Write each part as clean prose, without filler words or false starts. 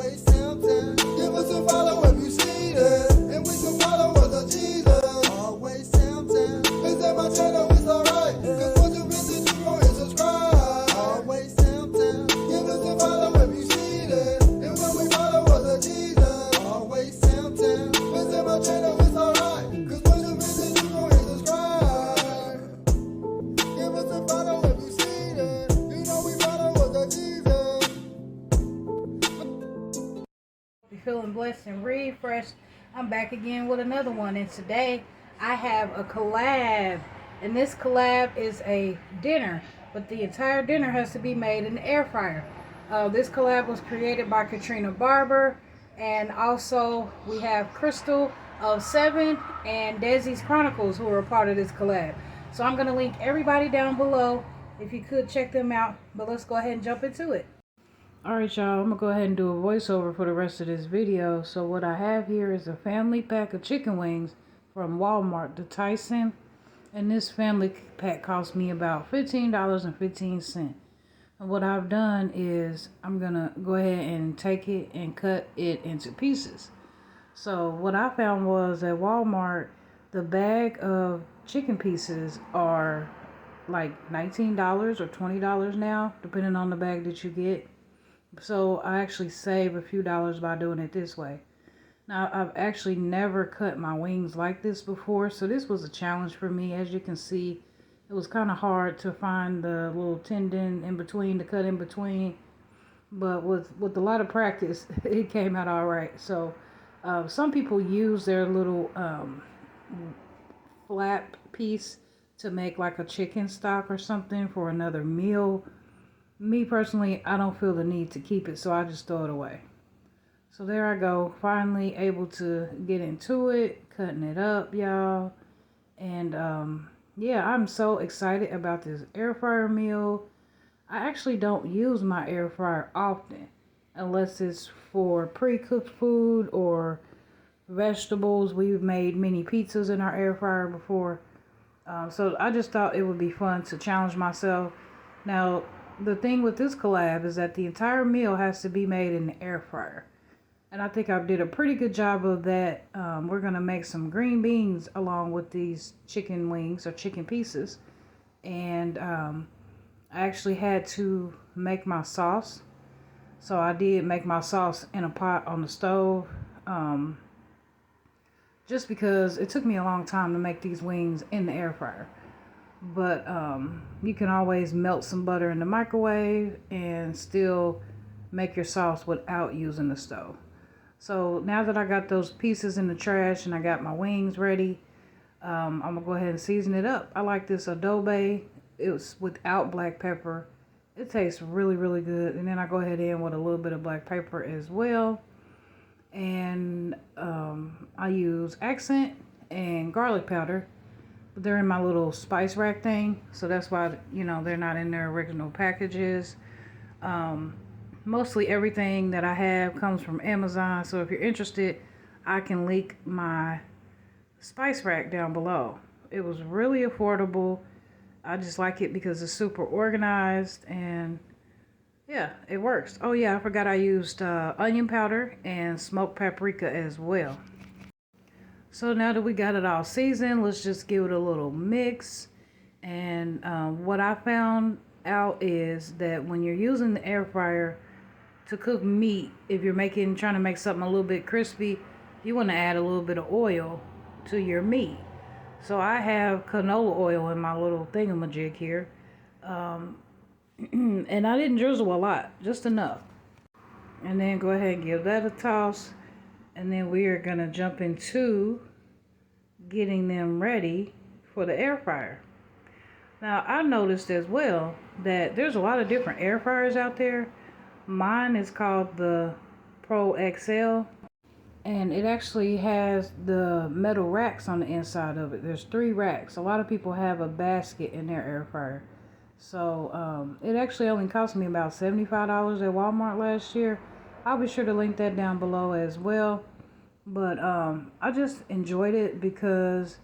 Always Tamm Tamm. Give us a follow if you see that, and we can follow us to Jesus. Always Tamm Tamm. Visit my channel, it's alright. Cause once you visit, you gon' hit subscribe. Always Tamm Tamm. Give us a follow if you see that, and when we follow us to Jesus. Always Tamm Tamm. Visit my channel, it's alright. Cause once you visit, you gon' hit subscribe. Give us a follow if you see that. You know we follow us to Jesus. Be feeling blessed and refreshed. I'm back again with another one, and today I have a collab, and this collab is a dinner, but the entire dinner has to be made in the air fryer. This collab was created by Katrina Barber, and also we have Crystal of 7 and Desi's Chronicles who are a part of this collab. So I'm going to link everybody down below if you could check them out, but let's go ahead and jump into it. Alright y'all, I'm going to go ahead and do a voiceover for the rest of this video. So what I have here is a family pack of chicken wings from Walmart, the Tyson. And this family pack cost me about $15.15. And what I've done is I'm going to go ahead and take it and cut it into pieces. So what I found was at Walmart, the bag of chicken pieces are like $19 or $20 now, depending on the bag that you get. So I actually save a few dollars by doing it this way. Now, I've actually never cut my wings like this before, so this was a challenge for me. As you can see, it was kind of hard to find the little tendon in between, to cut in between. But with a lot of practice, it came out all right. So some people use their little flap piece to make like a chicken stock or something for another meal. Me personally, I don't feel the need to keep it, so I just throw it away. So there I go, finally able to get into it, cutting it up, y'all. And yeah, I'm so excited about this air fryer meal. I actually don't use my air fryer often, unless it's for pre-cooked food or vegetables. We've made mini pizzas in our air fryer before. So I just thought it would be fun to challenge myself. Now, the thing with this collab is that the entire meal has to be made in the air fryer. And I think I did a pretty good job of that. We're going to make some green beans along with these chicken wings or chicken pieces. And I actually had to make my sauce. So I did make my sauce in a pot on the stove. Just because it took me a long time to make these wings in the air fryer. But you can always melt some butter in the microwave and still make your sauce without using the stove. So now that I got those pieces in the trash and I got my wings ready, I'm going to go ahead and season it up. I like this adobe. It was without black pepper. It tastes really, really good. And then I go ahead in with a little bit of black pepper as well. And I use accent and garlic powder. They're in my little spice rack thing, so that's why, you know, they're not in their original packages. Mostly everything that I have comes from Amazon, so if you're interested, I can link my spice rack down below. It was really affordable. I just like it because it's super organized, and yeah, it works. Oh yeah, I forgot I used onion powder and smoked paprika as well. So now that we got it all seasoned, let's just give it a little mix. And what I found out is that when you're using the air fryer to cook meat, if you're trying to make something a little bit crispy, you want to add a little bit of oil to your meat. So I have canola oil in my little thingamajig here. And I didn't drizzle a lot, just enough. And then go ahead and give that a toss. And then we are going to jump into getting them ready for the air fryer. Now, I noticed as well that there's a lot of different air fryers out there. Mine is called the Pro XL. And it actually has the metal racks on the inside of it. There's 3 racks. A lot of people have a basket in their air fryer. So it actually only cost me about $75 at Walmart last year. I'll be sure to link that down below as well. But I just enjoyed it because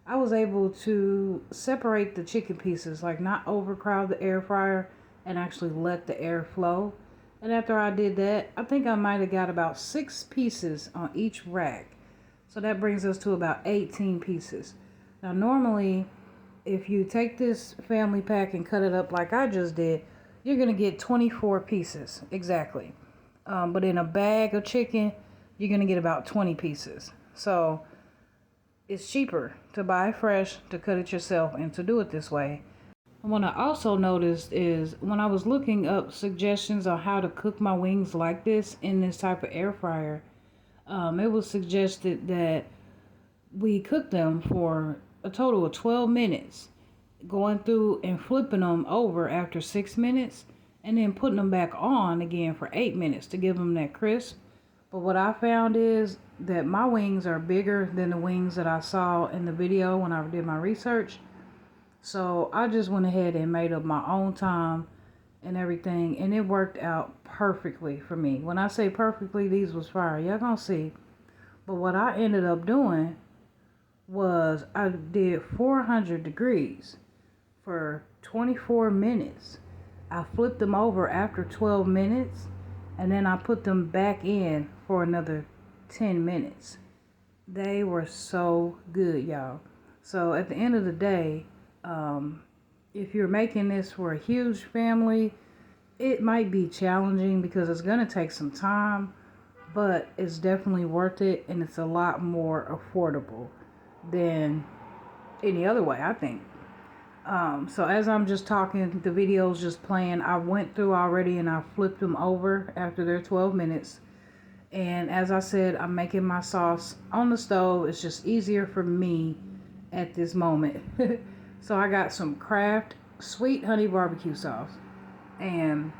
I was able to separate the chicken pieces, like not overcrowd the air fryer and actually let the air flow. And after I did that, I think I might have got about 6 pieces on each rack. So that brings us to about 18 pieces. Now normally, if you take this family pack and cut it up like I just did, you're going to get 24 pieces exactly. But in a bag of chicken, you're going to get about 20 pieces. So it's cheaper to buy fresh, to cut it yourself, and to do it this way. And what I also noticed is when I was looking up suggestions on how to cook my wings like this in this type of air fryer, it was suggested that we cook them for a total of 12 minutes, going through and flipping them over after 6 minutes, and then putting them back on again for 8 minutes to give them that crisp. But what I found is that my wings are bigger than the wings that I saw in the video when I did my research. So I just went ahead and made up my own time and everything, and it worked out perfectly for me. When I say perfectly, these was fire. Y'all gonna see. But what I ended up doing was I did 400 degrees for 24 minutes. I flipped them over after 12 minutes, and then I put them back in for another 10 minutes. They were so good, y'all. So at the end of the day, if you're making this for a huge family, it might be challenging because it's going to take some time, but it's definitely worth it, and it's a lot more affordable than any other way, I think. So as I'm just talking, the video's just playing. I went through already and I flipped them over after their 12 minutes. And as I said, I'm making my sauce on the stove. It's just easier for me at this moment. So I got some Kraft sweet honey barbecue sauce. And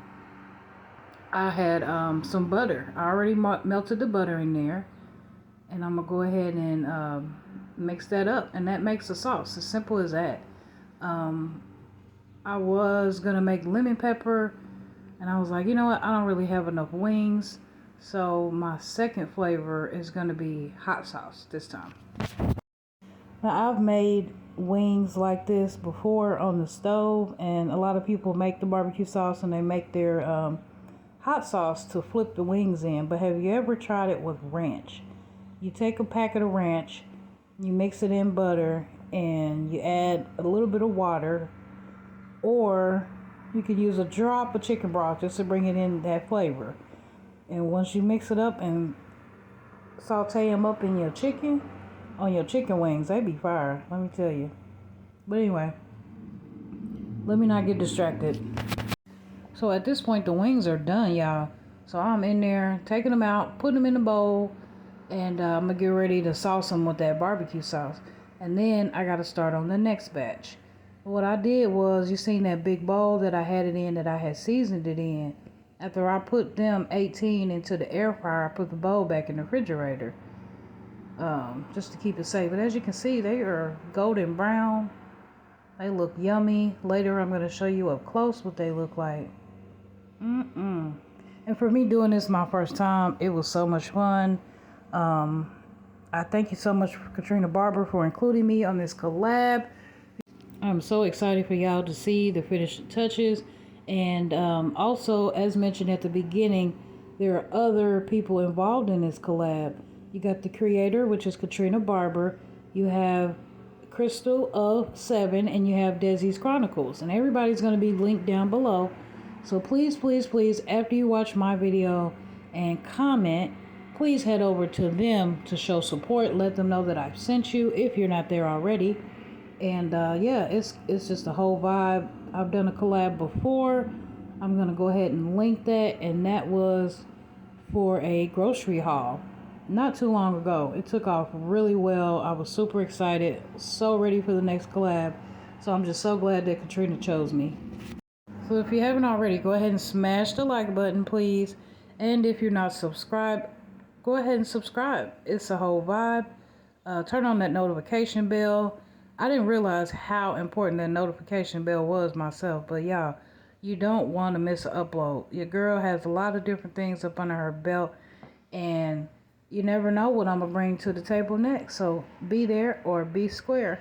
I had some butter. I already melted the butter in there. And I'm going to go ahead and mix that up. And that makes the sauce. As simple as that. I was going to make lemon pepper. And I was like, you know what? I don't really have enough wings. So my second flavor is going to be hot sauce this time. Now I've made wings like this before on the stove, and a lot of people make the barbecue sauce and they make their hot sauce to flip the wings in. But have you ever tried it with ranch? You take a packet of ranch, you mix it in butter, and you add a little bit of water, or you could use a drop of chicken broth just to bring it in that flavor. And once you mix it up and saute them up in your chicken, on your chicken wings, they be fire, let me tell you. But anyway, let me not get distracted. So at this point, the wings are done, y'all. So I'm in there, taking them out, putting them in the bowl, and I'm going to get ready to sauce them with that barbecue sauce. And then I got to start on the next batch. What I did was, you seen that big bowl that I had it in, that I had seasoned it in. After I put them 18 into the air fryer, I put the bowl back in the refrigerator. Just to keep it safe. But as you can see, they are golden brown. They look yummy. Later I'm going to show you up close what they look like. And for me doing this my first time, it was so much fun. I thank you so much, Katrina Barber, for including me on this collab. I'm so excited for y'all to see the finished touches. And also, as mentioned at the beginning, there are other people involved in this collab. You got the creator, which is Katrina Barber. You have Crystal of 7, and you have Desi's Chronicles. And everybody's going to be linked down below. So please, please, please, after you watch my video and comment, please head over to them to show support. Let them know that I've sent you if you're not there already. And yeah, it's just a whole vibe. I've done a collab before. I'm going to go ahead and link that. And that was for a grocery haul not too long ago. It took off really well. I was super excited. So ready for the next collab. So I'm just so glad that Katrina chose me. So if you haven't already, go ahead and smash the like button, please. And if you're not subscribed, go ahead and subscribe. It's a whole vibe. Turn on that notification bell. I didn't realize how important that notification bell was myself. But y'all, you don't want to miss an upload. Your girl has a lot of different things up under her belt. And you never know what I'm going to bring to the table next. So be there or be square.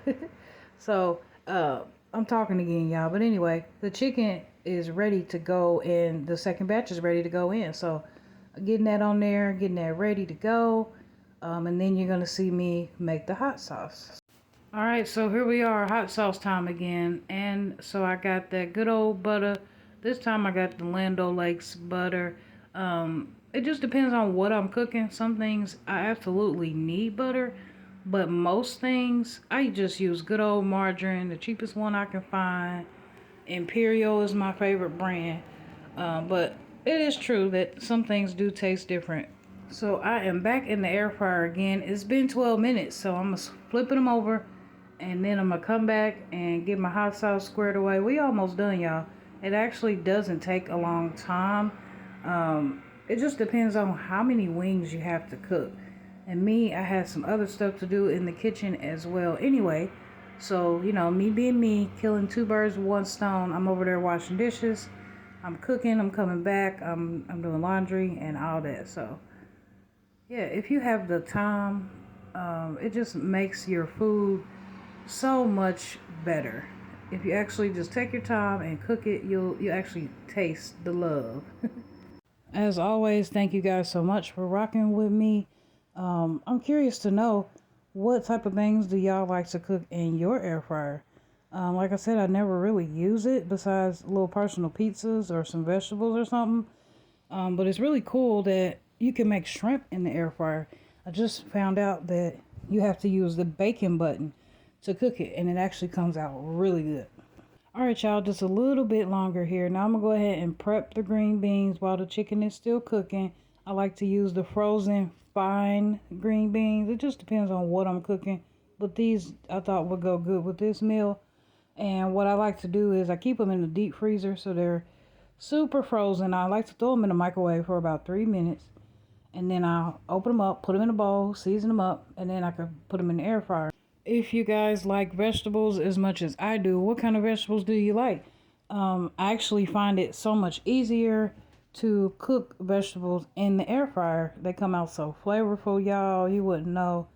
So I'm talking again, y'all. But anyway, the chicken is ready to go and the second batch is ready to go in. So getting that on there, getting that ready to go. And then you're going to see me make the hot sauce. All right, so here we are, hot sauce time again. And so I got that good old butter. This time I got the Land O'Lakes butter. It just depends on what I'm cooking. Some things I absolutely need butter, but most things I just use good old margarine, the cheapest one I can find. Imperial is my favorite brand. But it is true that some things do taste different. So I am back in the air fryer again. It's been 12 minutes, so I'm flipping them over, and then I'm gonna come back and get my hot sauce squared away. We almost done, y'all. It actually doesn't take a long time. It just depends on how many wings you have to cook. And me, I had some other stuff to do in the kitchen as well. Anyway, so you know, me being me, killing two birds with one stone. I'm over there washing dishes. I'm cooking. I'm coming back. I'm doing laundry and all that. So yeah, if you have the time, it just makes your food so much better. If you actually just take your time and cook it, you actually taste the love. As always, thank you guys so much for rocking with me. I'm curious to know, what type of things do y'all like to cook in your air fryer? Like I said, I never really use it besides little personal pizzas or some vegetables or something. But it's really cool that you can make shrimp in the air fryer. I just found out that you have to use the bacon button to cook it, and it actually comes out really good. Alright, y'all, just a little bit longer here. Now I'm going to go ahead and prep the green beans while the chicken is still cooking. I like to use the frozen fine green beans. It just depends on what I'm cooking. But these I thought would go good with this meal. And what I like to do is I keep them in the deep freezer so they're super frozen. I like to throw them in the microwave for about 3 minutes. And then I'll open them up, put them in a bowl, season them up, and then I can put them in the air fryer. If you guys like vegetables as much as I do, what kind of vegetables do you like? I actually find it so much easier to cook vegetables in the air fryer. They come out so flavorful, y'all. You wouldn't know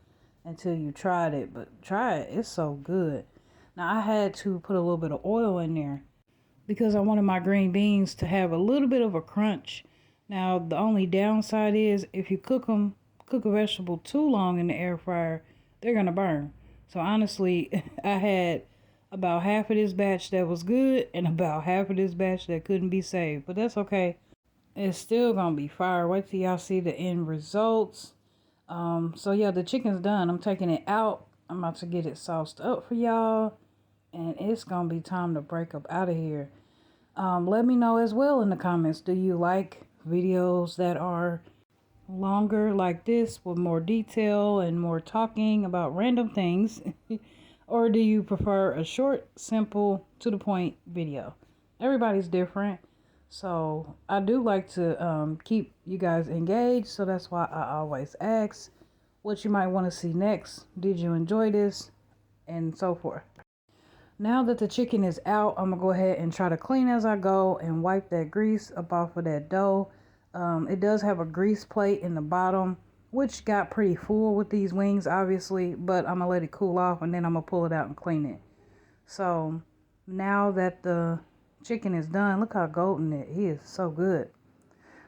until you tried it, but try it. It's so good. Now, I had to put a little bit of oil in there because I wanted my green beans to have a little bit of a crunch. Now, the only downside is if you cook a vegetable too long in the air fryer, they're going to burn. So honestly, I had about half of this batch that was good and about half of this batch that couldn't be saved. But that's okay. It's still going to be fire. Wait till y'all see the end results. So yeah, the chicken's done. I'm taking it out. I'm about to get it sauced up for y'all. And it's going to be time to break up out of here. Let me know as well in the comments. Do you like videos that are longer like this with more detail and more talking about random things? Or do you prefer a short, simple, to the point video? Everybody's different. So I do like to keep you guys engaged. So that's why I always ask what you might want to see next. Did you enjoy this? And so forth. Now that the chicken is out, I'm going to go ahead and try to clean as I go and wipe that grease up off of that dough. It does have a grease plate in the bottom, which got pretty full with these wings, obviously, but I'm going to let it cool off and then I'm going to pull it out and clean it. So now that the chicken is done, look how golden it is. So good.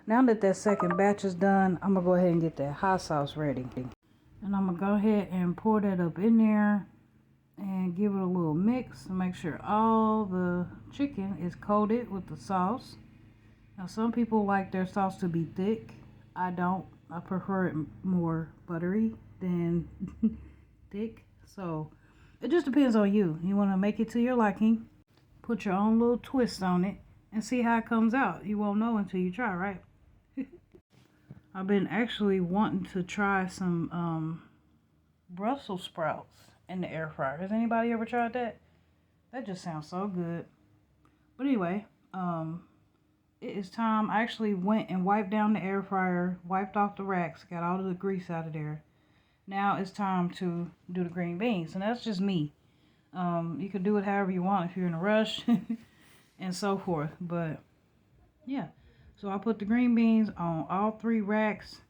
Now that that second batch is done, I'm going to go ahead and get that hot sauce ready. And I'm going to go ahead and pour that up in there and give it a little mix to make sure all the chicken is coated with the sauce. Now, some people like their sauce to be thick. I don't. I prefer it more buttery than thick. So it just depends on you. You want to make it to your liking, put your own little twist on it, and see how it comes out. You won't know until you try, right? I've been actually wanting to try some Brussels sprouts in the air fryer. Has anybody ever tried that? That just sounds so good. But anyway, it is time. I actually went and wiped down the air fryer, wiped off the racks, got all of the grease out of there. Now it's time to do the green beans, and that's just me. You can do it however you want if you're in a rush and so forth. But yeah, so I put the green beans on all 3 racks,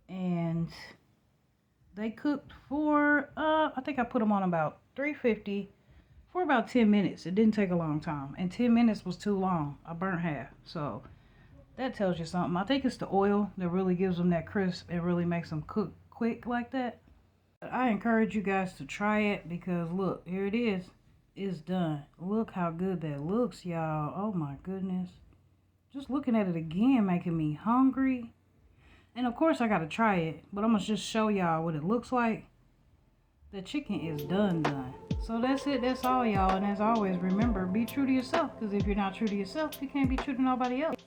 and they cooked for I think I put them on about 350 for about 10 minutes. It didn't take a long time. And 10 minutes was too long. I burnt half. So that tells you something. I think it's the oil that really gives them that crisp and really makes them cook quick like that. I encourage you guys to try it because look, here it is. It's done. Look how good that looks, y'all. Oh my goodness. Just looking at it again making me hungry. And of course I gotta try it, but I'm gonna just show y'all what it looks like. The chicken is done. So that's it. That's all, y'all. And as always, remember, be true to yourself. Because if you're not true to yourself, you can't be true to nobody else.